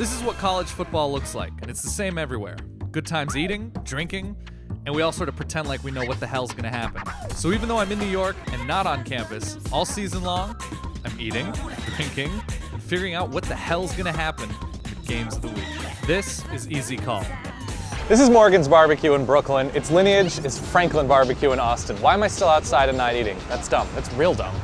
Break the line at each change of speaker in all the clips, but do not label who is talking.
This is what college football looks like, and it's the same everywhere. Good times eating, drinking, and we all sort of pretend like we know what the hell's gonna happen. So even though I'm in New York and not on campus, all season long, I'm eating, drinking, and figuring out what the hell's gonna happen in the games of the week. This is Easy Call.
This is Morgan's Barbecue in Brooklyn. Its lineage is Franklin Barbecue in Austin. Why am I still outside and not eating? That's dumb. That's real dumb.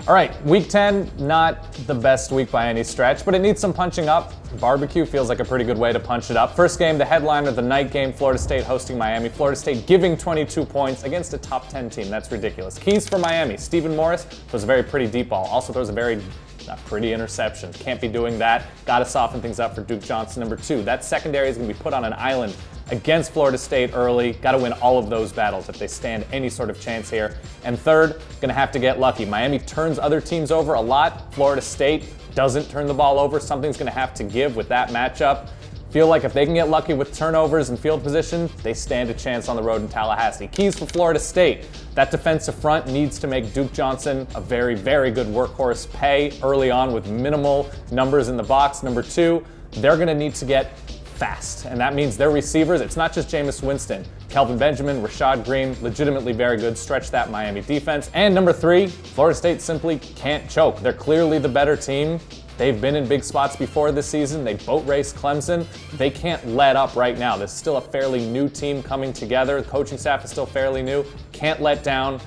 All right, week 10, not the best week by any stretch, but it needs some punching up. Barbecue feels like a pretty good way to punch it up. First game, the headliner, the night game, Florida State hosting Miami. Florida State giving 22 points against a top 10 team. That's ridiculous. Keys for Miami. Stephen Morris throws a very pretty deep ball. Also throws a very not pretty interception. Can't be doing that. Got to soften things up for Duke Johnson. Number 2, that secondary is going to be put on an island against Florida State early. Got to win all of those battles if they stand any sort of chance here. And third, gonna have to get lucky. Miami turns other teams over a lot. Florida State doesn't turn the ball over. Something's gonna have to give with that matchup. Feel like if they can get lucky with turnovers and field position, they stand a chance on the road in Tallahassee. Keys for Florida State. That defensive front needs to make Duke Johnson a very, very good workhorse pay early on with minimal numbers in the box. Number 2, they're gonna need to get fast, and that means their receivers, it's not just Jameis Winston. Kelvin Benjamin, Rashad Green, legitimately very good. Stretch that Miami defense. And number 3, Florida State simply can't choke. They're clearly the better team. They've been in big spots before this season. They boat raced Clemson. They can't let up right now. There's still a fairly new team coming together. The coaching staff is still fairly new. Can't let down.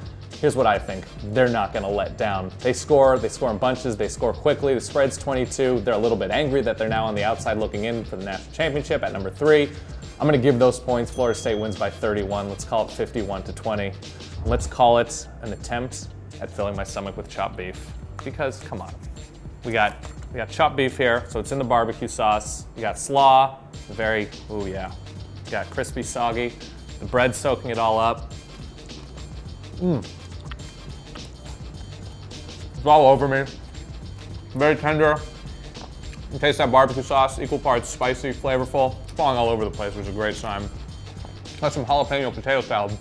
Here's what I think. They're not going to let down. They score in bunches, they score quickly. The spread's 22. They're a little bit angry that they're now on the outside looking in for the national championship at number 3. I'm going to give those points. Florida State wins by 31. Let's call it 51-20. Let's call it an attempt at filling my stomach with chopped beef. Because, come on. We got chopped beef here, so it's in the barbecue sauce. We got slaw, ooh yeah. We got crispy, soggy. The bread soaking it all up. It's all over me. Very tender. You taste that barbecue sauce, equal parts spicy, flavorful. It's falling all over the place, which is a great sign. Got some jalapeno potato salad.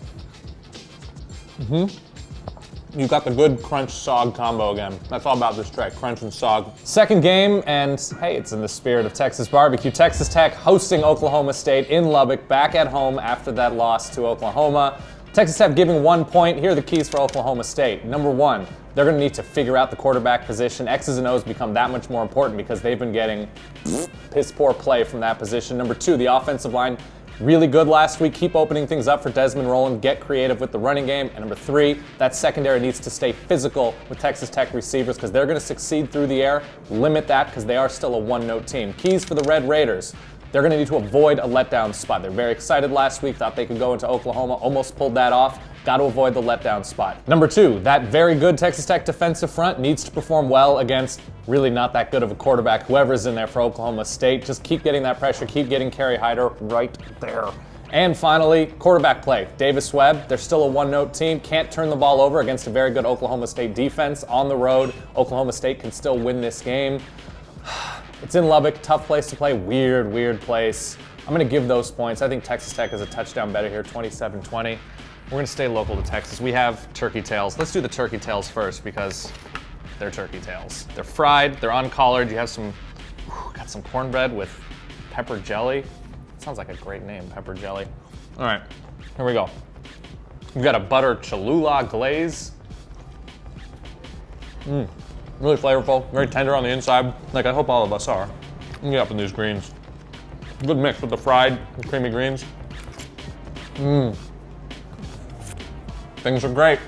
You got the good crunch-sog combo again. That's all about this tray, crunch and sog. Second game, and hey, it's in the spirit of Texas barbecue. Texas Tech hosting Oklahoma State in Lubbock, back at home after that loss to Oklahoma. Texas Tech giving 1 point. Here are the keys for Oklahoma State. Number 1, they're going to need to figure out the quarterback position. X's and O's become that much more important because they've been getting piss-poor play from that position. Number 2, the offensive line, really good last week. Keep opening things up for Desmond Rowland. Get creative with the running game. And number 3, that secondary needs to stay physical with Texas Tech receivers because they're going to succeed through the air. Limit that because they are still a one-note team. Keys for the Red Raiders. They're going to need to avoid a letdown spot. They're very excited last week, thought they could go into Oklahoma, almost pulled that off. Got to avoid the letdown spot. Number 2, that very good Texas Tech defensive front needs to perform well against really not that good of a quarterback, whoever's in there for Oklahoma State. Just keep getting that pressure, keep getting Kerry Hyder right there. And finally, quarterback play. Davis Webb, they're still a one-note team, can't turn the ball over against a very good Oklahoma State defense. On the road, Oklahoma State can still win this game. It's in Lubbock, tough place to play, weird place. I'm gonna give those points. I think Texas Tech is a touchdown better here, 27-20. We're gonna stay local to Texas. We have turkey tails. Let's do the turkey tails first because they're turkey tails. They're fried, they're uncollared. You have got some cornbread with pepper jelly. Sounds like a great name, pepper jelly. All right, here we go. We've got a butter Cholula glaze. Really flavorful, very tender on the inside, like I hope all of us are. Let me get up in these greens. Good mix with the fried and creamy greens. Things are great.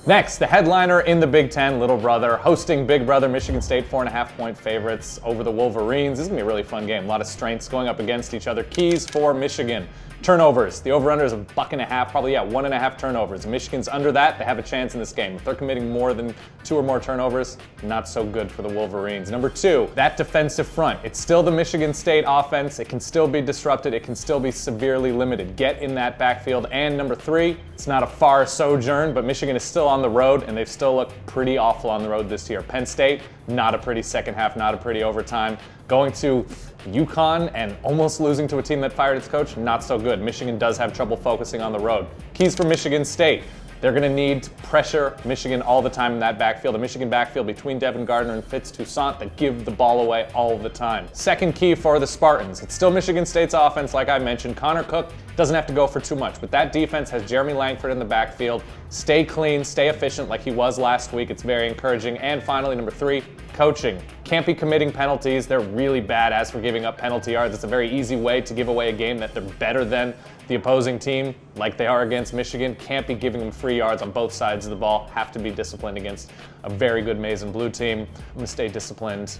Next, the headliner in the Big Ten, Little Brother, hosting Big Brother, Michigan State, 4.5-point favorites over the Wolverines. This is gonna be a really fun game. A lot of strengths going up against each other. Keys for Michigan. Turnovers. The over-under is 1.5, probably 1.5 turnovers. Michigan's under that, they have a chance in this game. If they're committing more than 2 or more turnovers, not so good for the Wolverines. Number 2, that defensive front. It's still the Michigan State offense. It can still be disrupted. It can still be severely limited. Get in that backfield. And number 3, it's not a far sojourn, but Michigan is still on the road, and they've still looked pretty awful on the road this year. Penn State, not a pretty second half, not a pretty overtime. Going to UConn and almost losing to a team that fired its coach, not so good. Michigan does have trouble focusing on the road. Keys for Michigan State. They're going to need to pressure Michigan all the time in that backfield. The Michigan backfield between Devin Gardner and Fitz Toussaint that give the ball away all the time. Second key for the Spartans. It's still Michigan State's offense, like I mentioned. Connor Cook doesn't have to go for too much, but that defense has Jeremy Langford in the backfield. Stay clean, stay efficient like he was last week. It's very encouraging. And finally, number 3, coaching. Can't be committing penalties. They're really bad as for giving up penalty yards. It's a very easy way to give away a game that they're better than the opposing team, like they are against Michigan. Can't be giving them free yards on both sides of the ball. Have to be disciplined against a very good maize and blue team. I'm gonna stay disciplined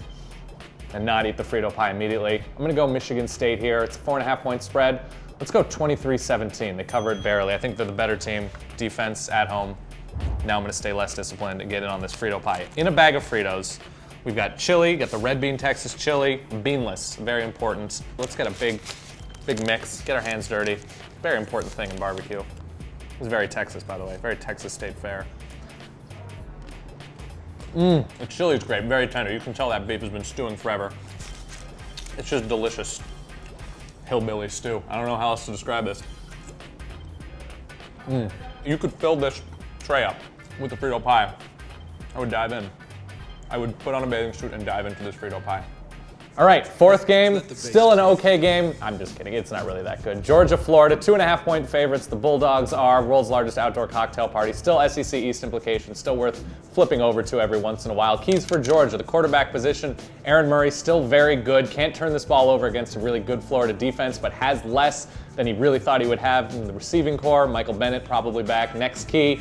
and not eat the Frito pie immediately. I'm gonna go Michigan State here. It's a 4.5-point spread. Let's go 23-17. They cover it barely. I think they're the better team. Defense at home. Now I'm gonna stay less disciplined and get in on this Frito pie. In a bag of Fritos, we've got chili, got the red bean Texas chili, beanless, very important. Let's get a big mix, get our hands dirty. Very important thing in barbecue. It's very Texas, by the way, very Texas State fare. The chili is great, very tender. You can tell that beef has been stewing forever. It's just delicious hillbilly stew. I don't know how else to describe this. You could fill this tray up with the Frito pie. I would dive in. I would put on a bathing suit and dive into this Frito pie. All right, fourth game, still an okay game. I'm just kidding, it's not really that good. Georgia, Florida, 2.5-point favorites. The Bulldogs are world's largest outdoor cocktail party. Still SEC East implications, still worth flipping over to every once in a while. Keys for Georgia, the quarterback position. Aaron Murray, still very good. Can't turn this ball over against a really good Florida defense, but has less than he really thought he would have in the receiving core. Michael Bennett probably back. Next key.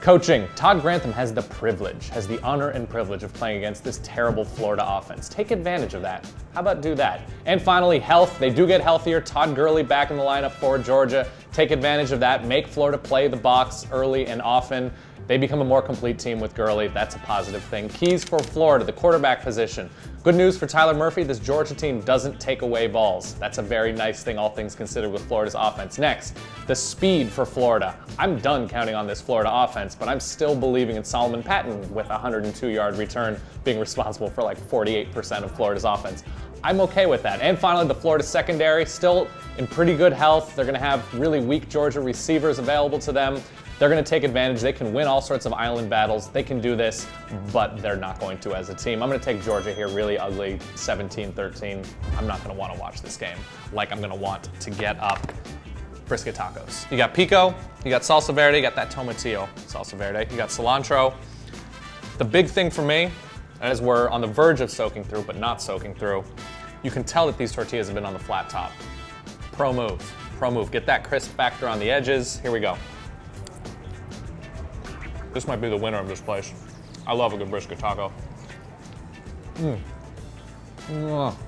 Coaching. Todd Grantham has the honor and privilege of playing against this terrible Florida offense. Take advantage of that. How about do that? And finally, health. They do get healthier. Todd Gurley back in the lineup for Georgia. Take advantage of that. Make Florida play the box early and often. They become a more complete team with Gurley. That's a positive thing. Keys for Florida, the quarterback position. Good news for Tyler Murphy, this Georgia team doesn't take away balls. That's a very nice thing, all things considered, with Florida's offense. Next, the speed for Florida. I'm done counting on this Florida offense, but I'm still believing in Solomon Patton with a 102-yard return being responsible for like 48% of Florida's offense. I'm okay with that. And finally, the Florida secondary, still in pretty good health. They're gonna have really weak Georgia receivers available to them. They're going to take advantage. They can win all sorts of island battles. They can do this, but they're not going to as a team. I'm going to take Georgia here, really ugly, 17-13. I'm not going to want to watch this game like I'm going to want to get up brisket tacos. You got pico, you got salsa verde, you got that tomatillo salsa verde, you got cilantro. The big thing for me, as we're on the verge of soaking through, but not soaking through, you can tell that these tortillas have been on the flat top. Pro move. Get that crisp factor on the edges. Here we go. This might be the winner of this place. I love a good brisket taco.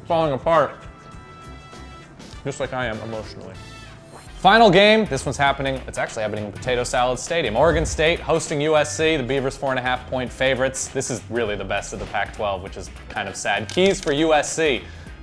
Falling apart. Just like I am emotionally. Final game, this one's happening. It's actually happening in Potato Salad Stadium. Oregon State hosting USC, the Beavers 4.5-point favorites. This is really the best of the Pac-12, which is kind of sad. Keys for USC.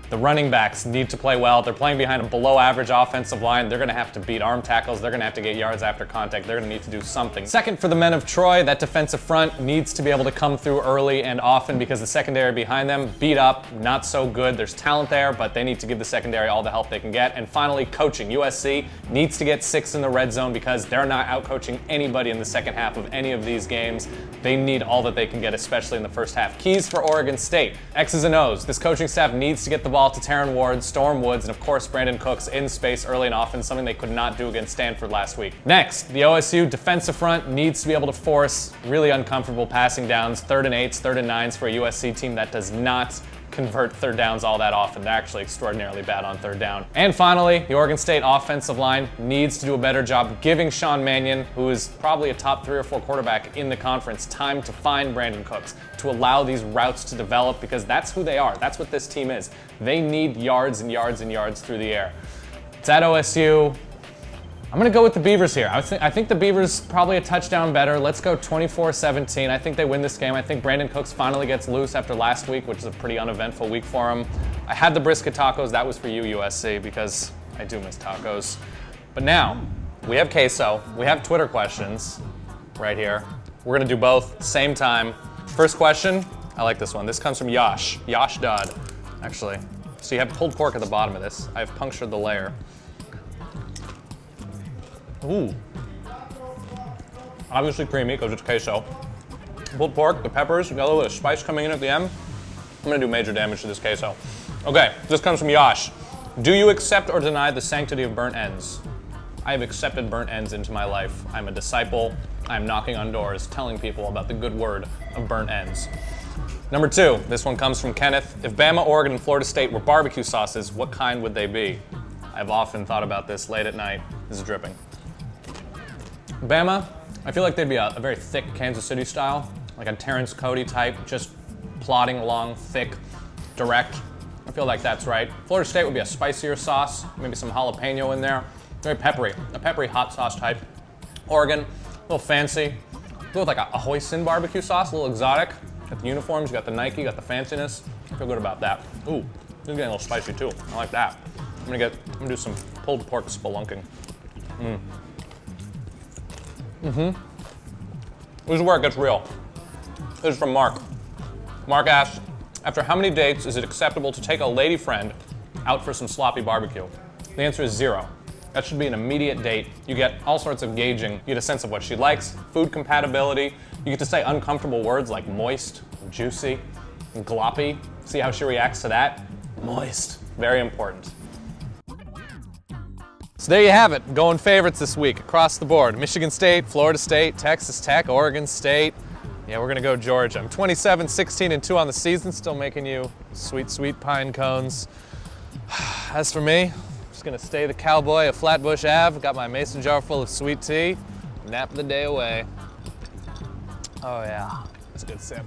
The running backs need to play well. They're playing behind a below-average offensive line. They're going to have to beat arm tackles. They're going to have to get yards after contact. They're going to need to do something. Second, for the men of Troy, that defensive front needs to be able to come through early and often because the secondary behind them beat up, not so good. There's talent there, but they need to give the secondary all the help they can get. And finally, coaching. USC needs to get 6 in the red zone because they're not out-coaching anybody in the second half of any of these games. They need all that they can get, especially in the first half. Keys for Oregon State. X's and O's. This coaching staff needs to get the ball to Taron Ward, Storm Woods, and of course Brandon Cooks in space early and often, something they could not do against Stanford last week. Next, the OSU defensive front needs to be able to force really uncomfortable passing downs, 3rd and 8s, 3rd and 9s for a USC team that does not convert third downs all that often. They're actually extraordinarily bad on third down. And finally, the Oregon State offensive line needs to do a better job giving Sean Mannion, who is probably a top 3 or 4 quarterback in the conference, time to find Brandon Cooks, to allow these routes to develop, because that's who they are. That's what this team is. They need yards and yards and yards through the air. It's at OSU. I'm going to go with the Beavers here. I think the Beavers probably a touchdown better. Let's go 24-17. I think they win this game. I think Brandon Cooks finally gets loose after last week, which is a pretty uneventful week for him. I had the brisket tacos. That was for you, USC, because I do miss tacos. But now, we have queso. We have Twitter questions right here. We're going to do both same time. First question, I like this one. This comes from Yash Dodd, actually. So you have pulled pork at the bottom of this. I've punctured the layer. Ooh. Obviously creamy because it's queso. Pulled pork, the peppers, got a little bit of spice coming in at the end. I'm gonna do major damage to this queso. Okay, this comes from Yash. Do you accept or deny the sanctity of burnt ends? I have accepted burnt ends into my life. I'm a disciple. I'm knocking on doors, telling people about the good word of burnt ends. Number 2, this one comes from Kenneth. If Bama, Oregon, and Florida State were barbecue sauces, what kind would they be? I've often thought about this late at night. This is dripping. Bama, I feel like they'd be a very thick Kansas City style, like a Terrence Cody type, just plodding along, thick, direct. I feel like that's right. Florida State would be a spicier sauce, maybe some jalapeno in there. Very peppery, a peppery hot sauce type. Oregon, a little fancy. A little like a hoisin barbecue sauce, a little exotic. Got the uniforms, you got the Nike, you got the fanciness. I feel good about that. Ooh, this is getting a little spicy too. I like that. I'm gonna do some pulled pork spelunking. This is where it gets real. This is from Mark. Mark asks, after how many dates is it acceptable to take a lady friend out for some sloppy barbecue? The answer is 0. That should be an immediate date. You get all sorts of gauging. You get a sense of what she likes, food compatibility. You get to say uncomfortable words like moist, juicy, and gloppy. See how she reacts to that? Moist. Very important. So there you have it, going favorites this week across the board. Michigan State, Florida State, Texas Tech, Oregon State. Yeah, we're gonna go Georgia. I'm 27, 16, and 2 on the season, still making you sweet, sweet pine cones. As for me, just gonna stay the cowboy of Flatbush Ave, got my mason jar full of sweet tea, nap the day away. Oh yeah, that's a good sip.